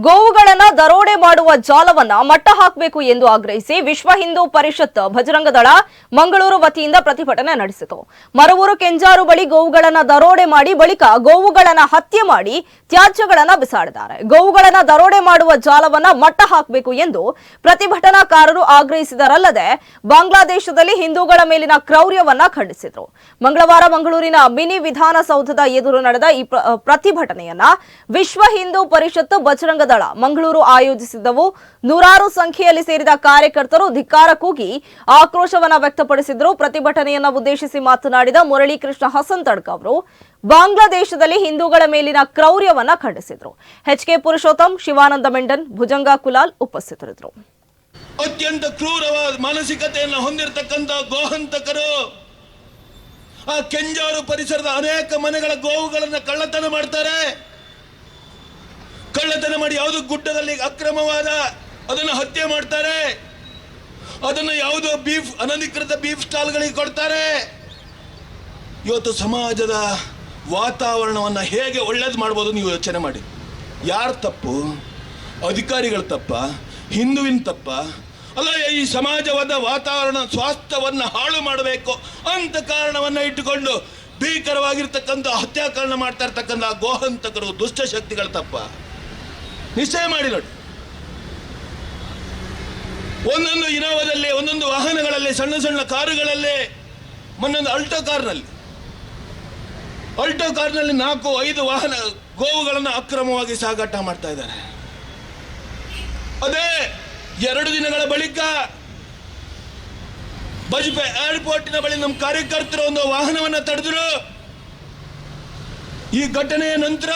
ಗೋವುಗಳನ್ನ ದರೋಡೆ ಮಾಡುವ ಜಾಲವನ್ನ ಮಟ್ಟ ಹಾಕಬೇಕು ಎಂದು ಆಗ್ರಹಿಸಿ ವಿಶ್ವ ಹಿಂದೂ ಪರಿಷತ್ ಭಜರಂಗ ದಳ ಮಂಗಳೂರು ವತಿಯಿಂದ ಪ್ರತಿಭಟನೆ ನಡೆಸಿತು. ಮರವೂರು ಕೆಂಜಾರು ಬಳಿ ಗೋವುಗಳನ್ನ ದರೋಡೆ ಮಾಡಿ ಬಳಿಕ ಗೋವುಗಳನ್ನ ಹತ್ಯೆ ಮಾಡಿ ತ್ಯಾಜ್ಯಗಳನ್ನ ಬಿಸಾಡಿದ್ದಾರೆ. ಗೋವುಗಳನ್ನ ದರೋಡೆ ಮಾಡುವ ಜಾಲವನ್ನ ಮಟ್ಟ ಹಾಕಬೇಕು ಎಂದು ಪ್ರತಿಭಟನಾಕಾರರು ಆಗ್ರಹಿಸಿದರಲ್ಲದೆ ಬಾಂಗ್ಲಾದೇಶದಲ್ಲಿ ಹಿಂದೂಗಳ ಮೇಲಿನ ಕ್ರೌರ್ಯವನ್ನ ಖಂಡಿಸಿದರು. ಮಂಗಳವಾರ ಮಂಗಳೂರಿನ ಮಿನಿ ವಿಧಾನಸೌಧದ ಎದುರು ನಡೆದ ಈ ಪ್ರತಿಭಟನೆಯನ್ನ ವಿಶ್ವ ಹಿಂದೂ ಪರಿಷತ್ ಭಜರಂಗ ದಳ ಮಂಗಳೂರು ಆಯೋಜಿಸಿದ್ದವು. ನೂರಾರು ಸಂಖ್ಯೆಯಲ್ಲಿ ಸೇರಿದ ಕಾರ್ಯಕರ್ತರು ಧಿಕ್ಕಾರ ಕೂಗಿ ಆಕ್ರೋಶವನ್ನ ವ್ಯಕ್ತಪಡಿಸಿದರು. ಪ್ರತಿಭಟನೆಯನ್ನ ಉದ್ದೇಶಿಸಿ ಮಾತನಾಡಿದ ಮುರಳೀಕೃಷ್ಣ ಹಸನ್ತಡ್ಕ ಅವರು ಬಾಂಗ್ಲಾದೇಶದಲ್ಲಿ ಹಿಂದೂಗಳ ಮೇಲಿನ ಕ್ರೌರ್ಯವನ್ನ ಖಂಡಿಸಿದರು. ಎಚ್.ಕೆ. ಪುರುಷೋತ್ತಮ್, ಶಿವಾನಂದ ಮೆಂಡನ್, ಭುಜಂಗ ಕುಲಾಲ್ ಉಪಸ್ಥಿತರಿದ್ದರು. ಅತ್ಯಂತ ಕ್ರೂರವಾದ ಮಾನಸಿಕತೆಯನ್ನು ಹೊಂದಿರತಕ್ಕಂಥ ಗೋಹಂತಕರು ಆ ಕೆಂಜಾರು ಪರಿಸರದ ಅನೇಕ ಮನೆಗಳ ಗೋವುಗಳನ್ನು ಕಳ್ಳತನ ಮಾಡ್ತಾರೆ. ಕಳ್ಳತನ ಮಾಡಿ ಯಾವುದೋ ಗುಡ್ಡದಲ್ಲಿ ಅಕ್ರಮವಾದ ಅದನ್ನು ಹತ್ಯೆ ಮಾಡ್ತಾರೆ. ಅದನ್ನು ಯಾವುದೋ ಅನಧಿಕೃತ ಬೀಫ್ ಸ್ಟಾಲ್ಗಳಿಗೆ ಕೊಡ್ತಾರೆ. ಇವತ್ತು ಸಮಾಜದ ವಾತಾವರಣವನ್ನು ಹೇಗೆ ಒಳ್ಳೇದು ಮಾಡ್ಬೋದು ನೀವು ಯೋಚನೆ ಮಾಡಿ. ಯಾರ ತಪ್ಪು? ಅಧಿಕಾರಿಗಳ ತಪ್ಪ? ಹಿಂದುವಿನ ತಪ್ಪ? ಅಲ್ಲ, ಈ ಸಮಾಜವಾದ ವಾತಾವರಣ ಸ್ವಾಸ್ಥ್ಯವನ್ನು ಹಾಳು ಮಾಡಬೇಕು ಅಂತ ಕಾರಣವನ್ನು ಇಟ್ಟುಕೊಂಡು ಭೀಕರವಾಗಿರ್ತಕ್ಕಂಥ ಹತ್ಯಾಕಾಂಡ ಮಾಡ್ತಾ ಇರ್ತಕ್ಕಂಥ ಗೋಹಂತಕರು ದುಷ್ಟಶಕ್ತಿಗಳ ತಪ್ಪ? ನಿಶ್ಚಯ ಮಾಡಿ ನೋಡಿ. ಒಂದೊಂದು ಇನೋವಾದಲ್ಲಿ, ಒಂದೊಂದು ವಾಹನಗಳಲ್ಲಿ, ಸಣ್ಣ ಸಣ್ಣ ಕಾರುಗಳಲ್ಲಿ, ಮೊನ್ನೊಂದು ಆಲ್ಟೋ ಕಾರ್ನಲ್ಲಿ 4-5 ವಾಹನ ಗೋವುಗಳನ್ನು ಅಕ್ರಮವಾಗಿ ಸಾಗಾಟ ಮಾಡ್ತಾ ಇದ್ದಾರೆ. ಅದೇ 2 ದಿನಗಳ ಬಳಿಕ ಬಜ್ಪೆ ಏರ್ಪೋರ್ಟಿನ ಬಳಿ ನಮ್ಮ ಕಾರ್ಯಕರ್ತರು ಒಂದು ವಾಹನವನ್ನು ತಡೆದರು. ಈ ಘಟನೆಯ ನಂತರ